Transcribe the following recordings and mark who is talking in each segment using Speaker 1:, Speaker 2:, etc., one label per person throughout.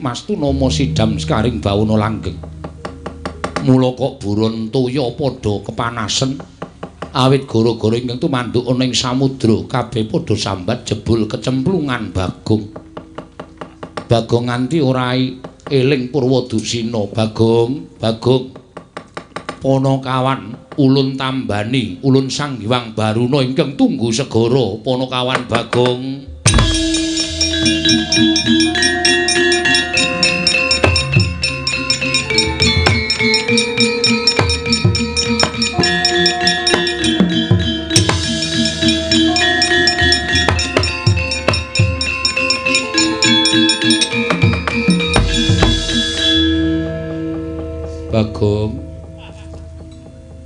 Speaker 1: Mastu nama sidam sekaring bawana langgeng. Mula kok buron toya padha kepanasen awit gara-gara ingkang tumanduk ana ing samudra kabeh padha sambat jebul kecemplungan Bagong. Bagong nganti ora eling Purwadusina. Bagong Panakawan ulun tambani ulun Sang Hyang Baruna ingkang tunggu segara Panakawan Bagong. Bagong,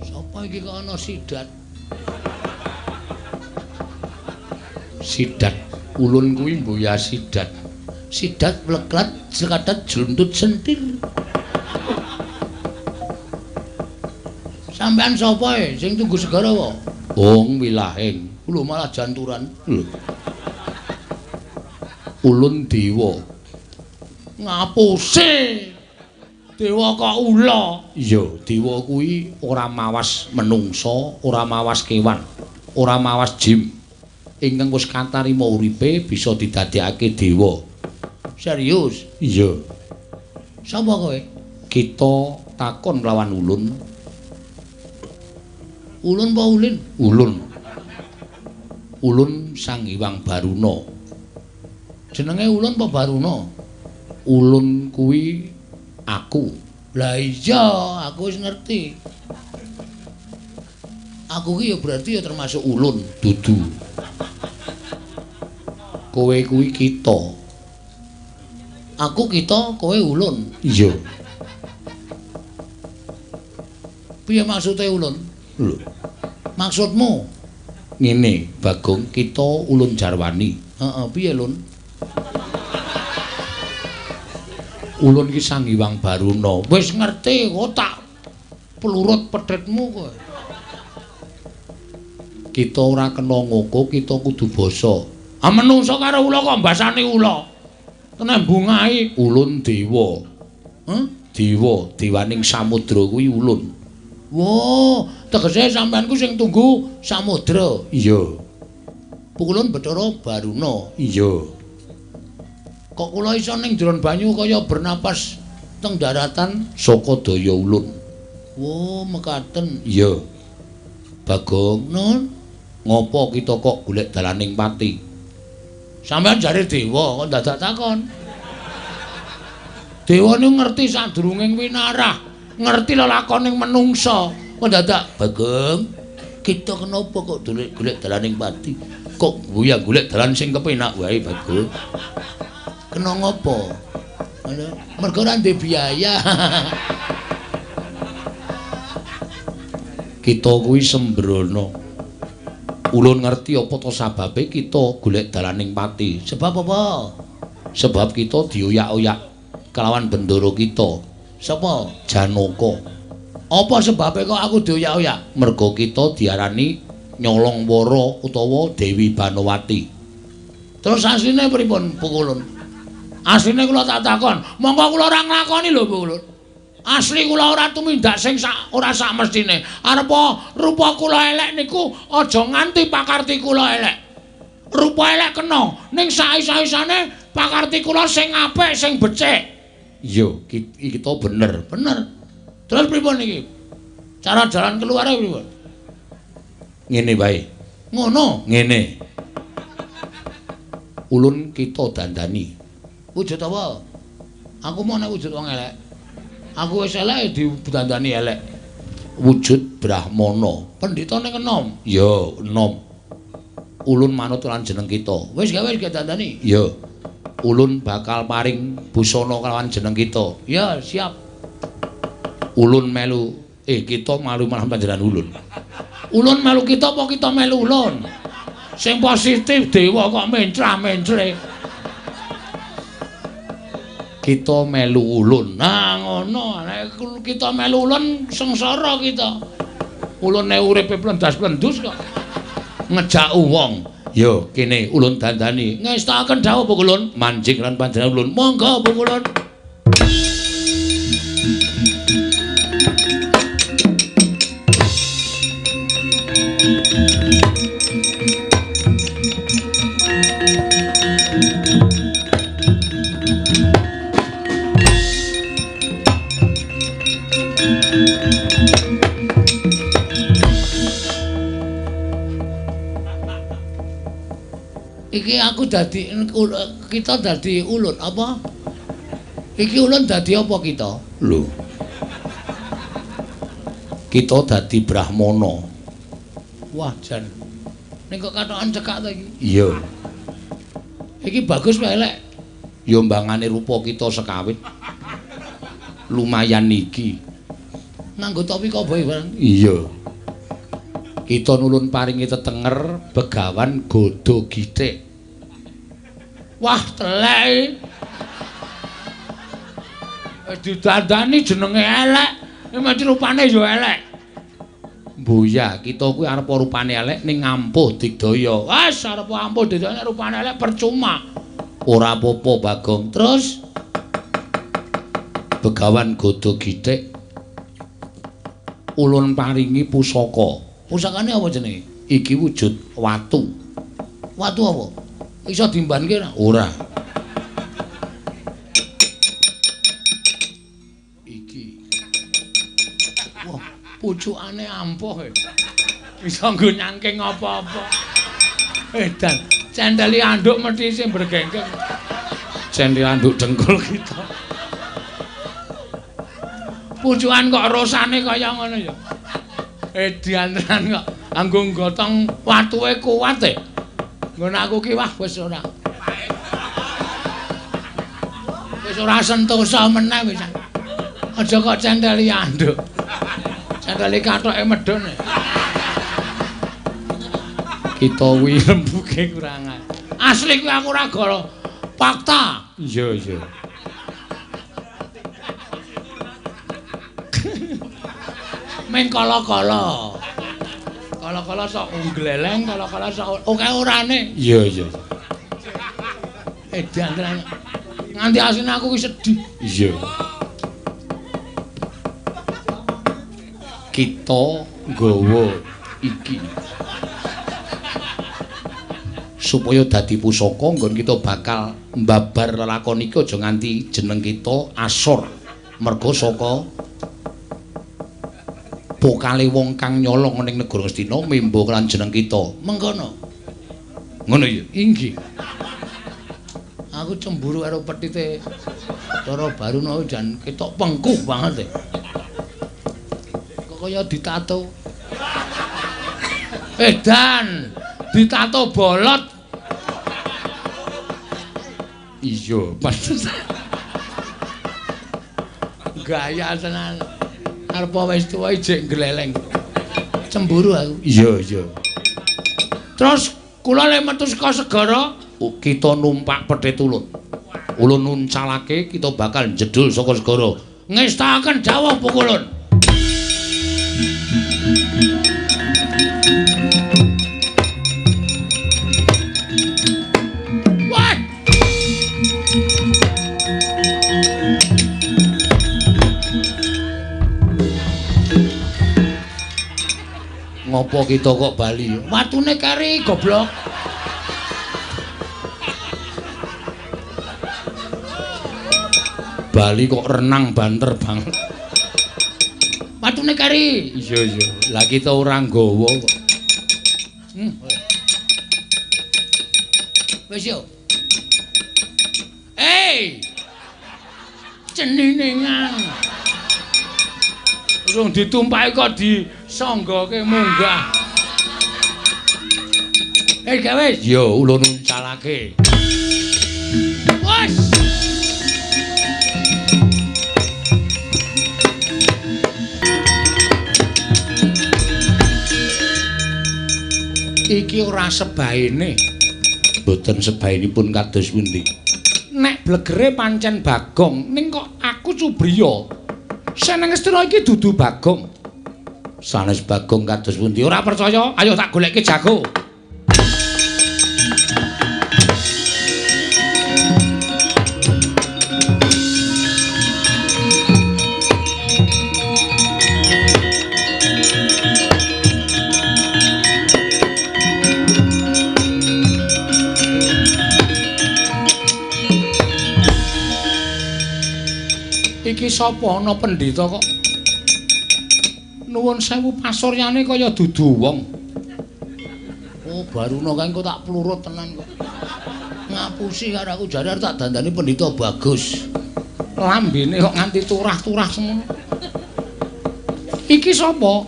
Speaker 1: sapa iki kok ana sidat? Sidat, ulun kuwi mboya sidat. Sidat mleklat sekadat jluntut sentir. Sampean sapa sing tunggu segara wae? Wilahing. Lho malah janturan. Ulun dewa. Ngapuse? Dewa kok ula? Iya, dewa kuwi ora mawas menungsa, ora mawas kewan, ora mawas jim. Ingkang wis katarima uripe bisa didadekake dewa. Serius? Iya. Sapa kowe? Kita takon lawan ulun. Ulun apa ulin? Ulun. Ulun Sang Hyang Baruna. Jenenge ulun apa Baruna? Ulun kuwi aku. Lah iya, aku wis ngerti. Aku ki ya berarti ya termasuk ulun, dudu. Kowe kuwi kita. Aku kita, kowe ulun. Iya. Piye maksude ulun? Lho. Maksudmu? Ngene, Bagong, kita ulun jarwani. Heeh, piye, Lun? Ulun ki Sang Hyang Baruna. Wis ngerti kok tak pelurut pedhetmu kowe. Kita ora kena ngoko, kita kudu basa. Ah menungsa karo ula kok mbasani ula. Tenembungai ulun dewa. Dewa, dewaning samudra kuwi ulun. Wo, tegese sampeanku sing tunggu samudra. Iya. Ulun Bathara Baruna. Iya. Kok kula iso ning jron banyu kaya bernapas teng daratan saka daya ulun. Wo, mekaten. Iya. Bagong, nun, ngopo kita kok golek dalaning pati? Sampeyan jare dewa kok dadak takon. Dewa niku ngerti sadurunging winarah, ngerti lelakoning menungsa. Kok dadak Bagong, kita kenapa kok golek dalaning pati? Kok ya golek dalan sing kepenak wae Bagong. Kena ngopo? Mergo ora ndek biaya. Kita kuwi sembrono. Ulun ngerti apa to sababe kita golek dalaning pati. Sebab apa? Sebab kita dioyak-oyak kelawan bendara kita. Sapa? Janaka. Apa sebabe kok aku dioyak-oyak? Mergo kita diarani Nyolong Wara utawa Dewi Banowati. Terus asline pripun Pukulun? Asline kula tak takon, monggo kula ora nglakoni lho Pukulun. Asli kula ora tumindak sing ora sak mestine. Arepa rupa kula elek niku aja nganti pakarti kula elek. Rupa elek kena, ning saisa-isane pakarti kula sing apik, sing becik. Iya, kita bener. Terus pripun iki? Cara jalan keluare pripun? Ngene wae. Ngono, ngene. Ulun kita dandani. Wujud apa? Aku mau nek wujud wong elek. Aku wis elek didandani elek. Wujud Brahmana. Pendhitane enom. Ya, enom. Ulun manut lan jeneng kita. Wis gawe dandani? Ya. Ulun bakal paring busana kelawan jeneng kita. Ya, siap. Ulun melu kita malu malah panjenengan ulun. Ulun melu kita apa kita melu ulun? Sing positif dewa kok mencrah-mencre. Kita melu ulun. Nah ngono, nek kita melu ulun sengsara kita. Ulune uripe plendas-plendus kok ngejak wong. Yo, kene ulun dandani. Ngestaken dawuh Pukulun, manjing lan panjenengan ulun. Monggo Pukulun. Iki aku dadi kita dadi ulun apa? Iki ulun dadi apa kita? Lho. Kita dadi Brahmana. Wah, jan. Ning kok katokan cekak ta iki? Iya. Iki bagus wae elek. Ya mbangane rupa kita sekawit. Lumayan iki. Nganggo topi koboi barang. Iya. Kita nulun paringi tetenger begawan godho githik. Wah, telek. Wis didandani jenenge elek, mesti rupane ya elek. Mboya, kita kuwi arep rupane elek ning ampuh digdaya. Wes arep ampuh digdaya rupane elek percuma. Ora apa-apa, Bagong. Terus begawan godho githik ulun paringi pusaka. Pusakane apa jenenge? Iki wujud watu. Watu apa? Iso dimbanke ora? Iki. Wah, pucukane ampuh e. Iso nggo nyangking apa-apa. Dan cendeli anduk mesti sing bergengkeng. Cendeli anduk dengkul kita. Pucukan kok rosane kaya ngono ya. Diantenan kok anggo nggotong watuke kuat e. Ngono aku ki wah wis ora. Wis ora sentosa meneh wis. Aja kok cendeli anduk. Cendeli kathoke medhon. Kita kuwi rembuge kurangan. Asli kuwi aku ora goro. Fakta. Iya, iya. Meng kala-kala. Kala-kala sok gleleng, kala-kala sok oke orane. Iya, iya. Diantenan. Nganti asine aku wis sedih. Iya. Kita nggawa iki supaya dadi pusaka nggon kita bakal mbabar lelakon iki aja nganti jeneng kita asor. Merga saka pokale wong kang nyolong ning negara Ngastina mimba lan jeneng kita. Mengkono. Ngono ya? Inggih. Aku cemburu karo petite Cara Baruna jan ketok pengkuh banget. Kok kaya ditato. Dan ditato bolot. Iya, pantes. Gaya tenan. Arep wis tuwa ijek gleleng. Cemburu aku. Iya, iya. Terus kula lek metu saka segara, kita numpak Pethet Ulun. Ulun nuncalake kita bakal jedul saka segara. Ngestaken dawuh Pukulun. Ngopo kita kok bali? Watune kari goblok. Bali kok renang banter banget. Watune kari. Iya iya. Lah kita ora nggawa kok. Wis yo. Ceninengan. Urung ditumpaki kok disanggoke munggah. Gawe. Yo ulun nuncalake. Wes. Iki ora sebaene. Mboten sebaenipun kados pundi. Nek blegere pancen Bagong, ning kok aku Subriya. Seneng Astina iki dudu Bagong. Sanes Bagong kados pundi? Ora percaya? Ayo tak goleke jago. Iki sapa ana pendhita kok nuwun sewu pasuryane kaya dudu wong. Oh, Baruna kae kok tak plurut tenan kok. Ngapusi karo aku jare arep tak dandani pendhita bagus. Lambene kok nganti turah-turah semono. Iki sapa?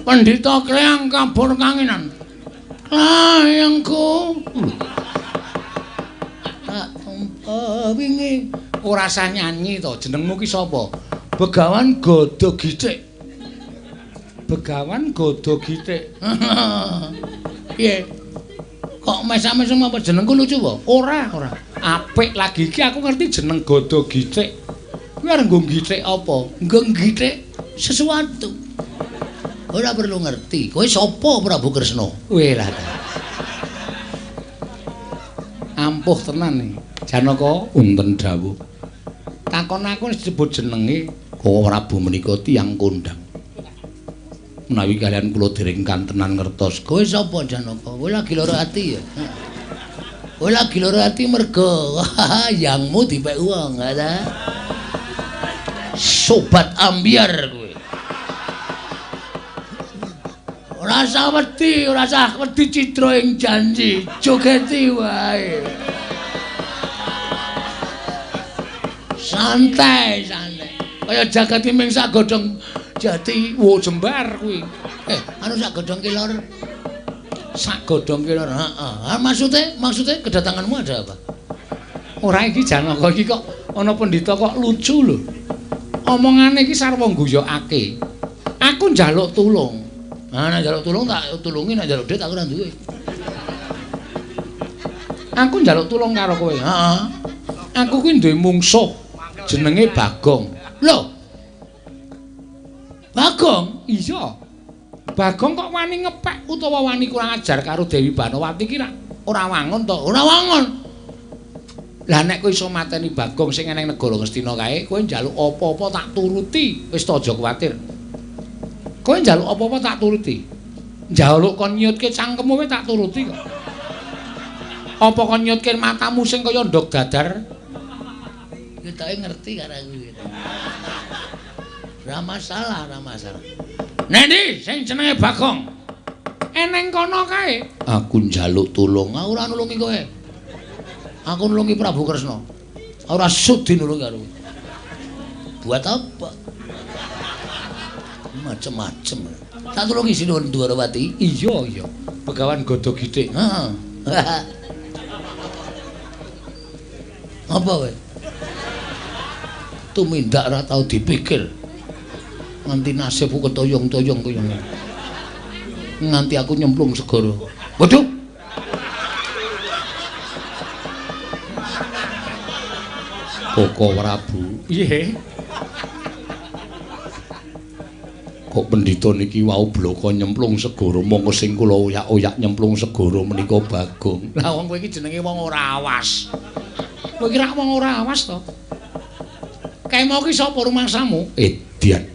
Speaker 1: Pendhita Klayang Kabur Kanginan. Klayangku. Tak tumpa wingi ora usah nyanyi to, jenengmu ki sapa? Begawan Godo Githik. Begawan Godo Githik. Piye? Kok mesam-mesem apa jenengku lucu apa? Ora. Apik lagi iki aku ngerti jeneng Godo Githik. Kuwi arep nggo githik apa? Nggo githik sesuatu. Ora perlu ngerti. Kowe sapa Prabu Kresna? Weh lah. Ampuh tenan iki. Janaka unten dawuh. Takon aku disebut jenenge kok Prabu menika tiyang kondang. Menawi kalian kula dereng kantenan ngertos. Kowe sapa Janaka? Kowe lagi lara ati ya? Kowe lagi lara ati mergo yangmu dipek wong, ta? Sobat ambiar kowe. Ora usah wedi citra ing janji, jogeti wae. Santai. Kaya jagati ming sak godhong jati wo jembar kuwi. Anu sak godhong kilor. Sak godhong kilor. Heeh. Maksudnya kedatanganmu ada apa? Ora iki Janaka iki kok ana pendhita kok lucu lho. Omongane iki sarwa guyokake. Aku njaluk tulung. Nek njaluk tulung tak tulungi, nek njaluk dhuwit aku ora duwe. Aku njaluk tulung karo kowe. Heeh. Aku kuwi duwe mungsuh jenenge Bagong. Lho. Bagong? Iya. Bagong kok wani ngepek utawa wani kurang ajar karo Dewi Banowati ki ora wangun to? Ora wangun. Lah nek kowe iso mateni Bagong sing eneng negara Ngastina kae, kowe njaluk apa-apa tak turuti. Wis to aja kuwatir. Kowe njaluk apa-apa tak turuti. Njaluk kon nyutke cangkemmu wae tak turuti kok. Apa kon nyutke matamu sing kaya ndok dadar? Ketoke ngerti karo aku. Ora masalah. Nek ndi sing jenenge Bagong? Eneng kono kae. Aku njaluk tulung, ora nulungi kowe. Aku nulungi Prabu Kresna. Ora sudi nulungi karo. Buat apa? Macem-macem. Tak tulungi Sinuwun Dwarawati. Iya. Begawan Godo Githik. Heeh. Apa kowe? Tumindak ora tau dipikir. Nganti nasibku ketoyong-toyong kaya ngene. Nganti aku nyemplung segara. Waduh. Koko Prabu. Piye? Kok pendhita niki wau bloko nyemplung segara, mongko sing kula oyak-oyak nyemplung segara menika Bagong. Lah wong kowe iki jenenge wong ora awas. Kowe kira wong ora awas to? Kae mau ki sapa rumangsamu? Edian.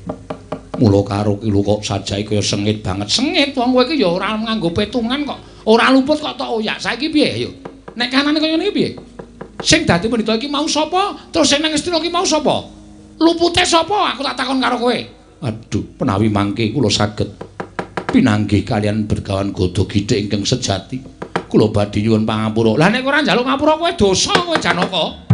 Speaker 1: Mula karo ki lho kok sajake kaya sengit banget. Sengit wong kowe iki ya ora nganggo petungan kok. Ora luput kok tok oyak. Saiki piye ayo? Nek kanane kaya ngene piye? Sing dadi pendhita iki mau sapa? Terus sing nang Ngastina iki mau sapa? Lupute sapa? Aku tak takon karo kowe. Aduh, penawi mangke kula saged pinanggih kalian Begawan Godo Githik ingkang sejati. Kula badhe nyuwun pangapura. Lah nek ora njaluk ngapura kowe dosa kowe Janaka.